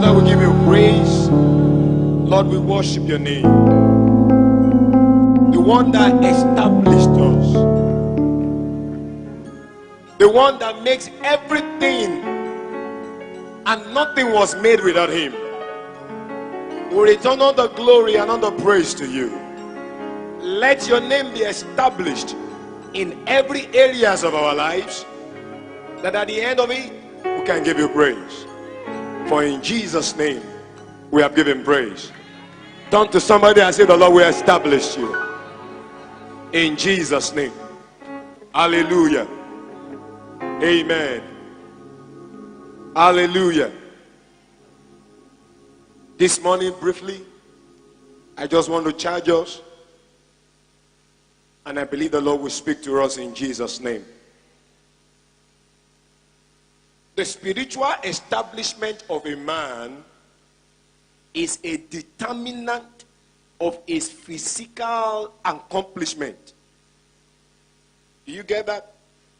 Father, we give you praise. Lord, we worship your name. The one that established us. The one that makes everything and nothing was made without him. We return all the glory and all the praise to you. Let your name be established in every areas of our lives, that at the end of it we can give you praise. For in Jesus' name we have given praise. Turn to somebody and say, the Lord will establish you. In Jesus' name. Hallelujah. Amen. Hallelujah. This morning, briefly, I just want to charge us, and I believe the Lord will speak to us in Jesus' name. The spiritual establishment of a man is a determinant of his physical accomplishment. Do you get that?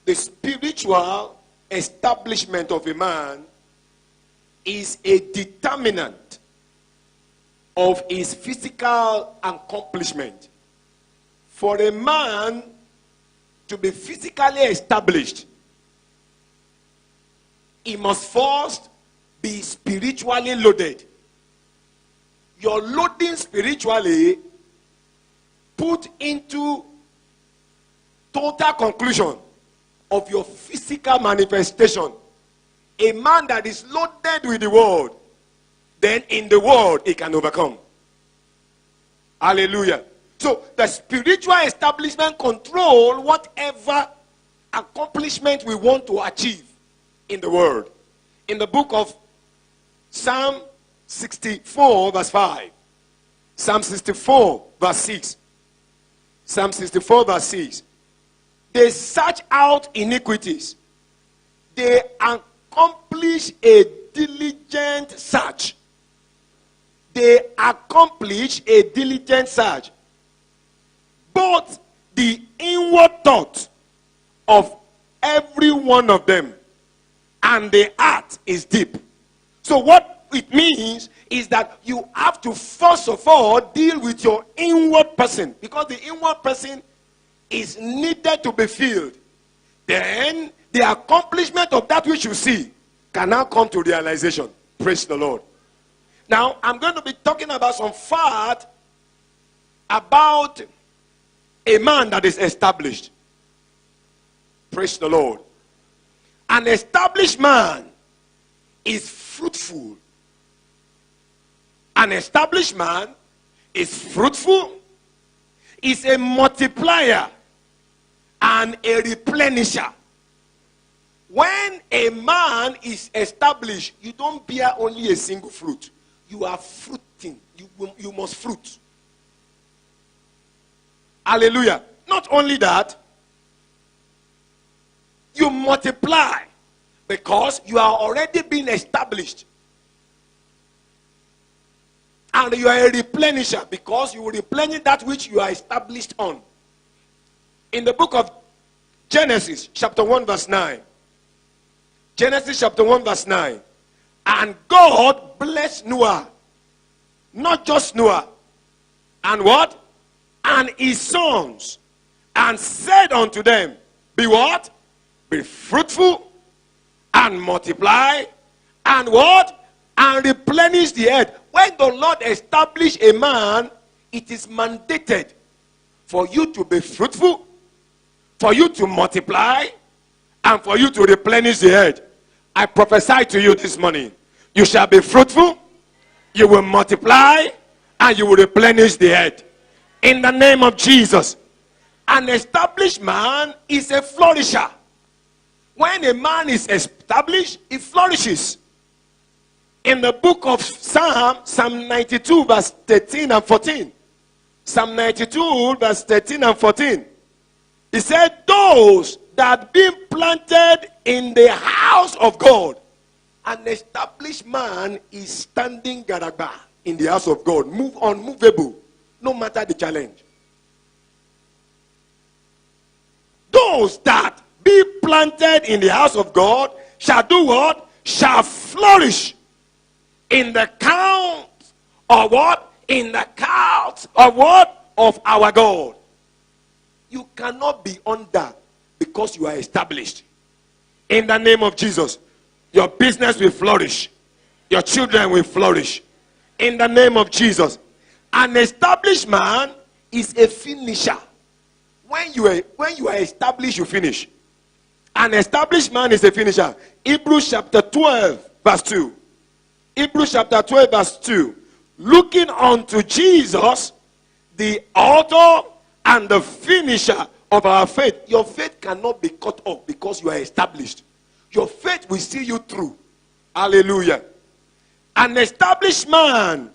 The spiritual establishment of a man is a determinant of his physical accomplishment. For a man to be physically established, he must first be spiritually loaded. Your loading spiritually put into total conclusion of your physical manifestation. A man that is loaded with the world, then in the world he can overcome. Hallelujah. So the spiritual establishment control whatever accomplishment we want to achieve in the world. In the book of Psalm 64 verse 5, Psalm 64 verse 6, Psalm 64 verse 6, they search out iniquities, they accomplish a diligent search. They accomplish a diligent search. But the inward thought of every one of them and the heart is deep. So what it means is that you have to first of all deal with your inward person, because the inward person is needed to be filled. Then the accomplishment of that which you see can now come to realization. Praise the Lord. Now I'm going to be talking about some fact about a man that is established. Praise the Lord. An established man is fruitful. An established man is fruitful, is a multiplier, and a replenisher. When a man is established, you don't bear only a single fruit. You are fruiting. You must fruit. Hallelujah. Not only that, you multiply because you are already being established. And you are a replenisher because you will replenish that which you are established on. In the book of Genesis chapter 1 verse 9. Genesis chapter 1 verse 9. And God blessed Noah. Not just Noah. And what? And his sons. And said unto them, be what? Be fruitful and multiply. And what? And replenish the earth. When the Lord established a man, it is mandated for you to be fruitful, for you to multiply, and for you to replenish the earth. I prophesy to you this morning, you shall be fruitful, you will multiply, and you will replenish the earth. In the name of Jesus. An established man is a flourisher. When a man is established, he flourishes. In the book of Psalm 92 verse 13 and 14. Psalm 92 verse 13 and 14. He said, those that be planted in the house of God. An established man is standing garagba in the house of God. Unmovable, no matter the challenge. Those that be planted in the house of God shall do what? Shall flourish. In the count of what? In the count of what? Of our God. You cannot be under because you are established. In the name of Jesus, your business will flourish. Your children will flourish. In the name of Jesus. An established man is a finisher. When you are established, you finish. An established man is a finisher. Hebrews chapter 12, verse 2. Hebrews chapter 12, verse 2. Looking unto Jesus, the author and the finisher of our faith. Your faith cannot be cut off because you are established. Your faith will see you through. Hallelujah. An established man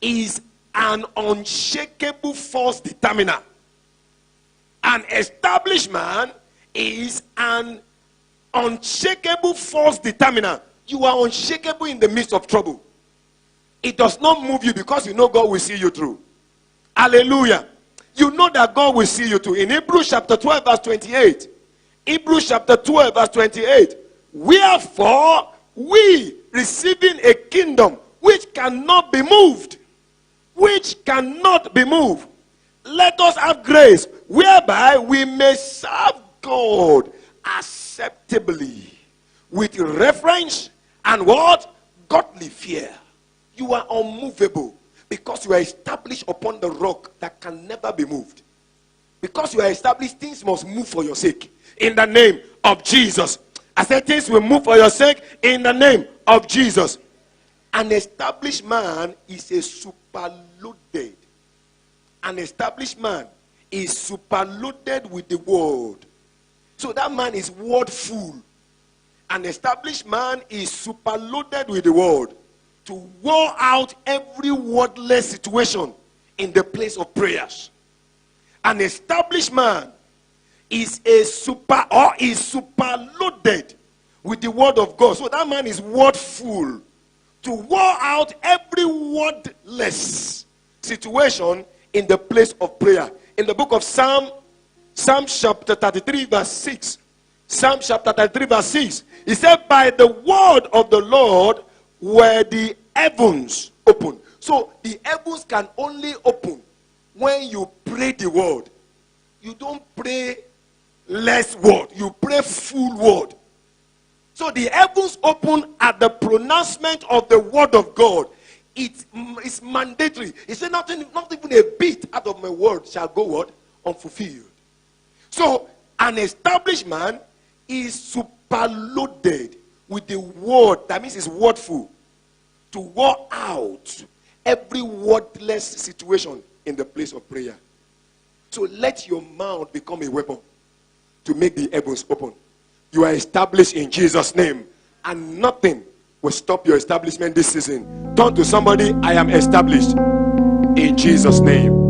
is an unshakable force determiner. An established man is an unshakable force determiner. You are unshakable in the midst of trouble. It does not move you because you know God will see you through. Hallelujah. You know that God will see you through. In Hebrews chapter 12 verse 28. Hebrews chapter 12 verse 28. Wherefore we, receiving a kingdom which cannot be moved. Which cannot be moved. Let us have grace whereby we may serve God acceptably with reverence and what? Godly fear. You are unmovable because you are established upon the rock that can never be moved. Because you are established, things must move for your sake. In the name of Jesus. I said things will move for your sake in the name of Jesus. An established man is a superloaded. An established man is superloaded with the word. So that man is word full. An established man is superloaded with the word to war out every wordless situation in the place of prayers. An established man is superloaded with the word of God. So that man is word full to war out every wordless situation in the place of prayer. In the book of Psalm chapter 33 verse 6. Psalm chapter 33 verse 6. He said, by the word of the Lord were the heavens open. So the heavens can only open when you pray the word. You don't pray less word. You pray full word. So the heavens open at the pronouncement of the word of God. It's mandatory. He said, not even a bit out of my word shall go what? Unfulfilled. So an established man is superloaded with the word. That means it's wordful. To war out every wordless situation in the place of prayer. So let your mouth become a weapon to make the heavens open. You are established in Jesus' name. And nothing will stop your establishment this season. Turn to somebody, I am established in Jesus' name.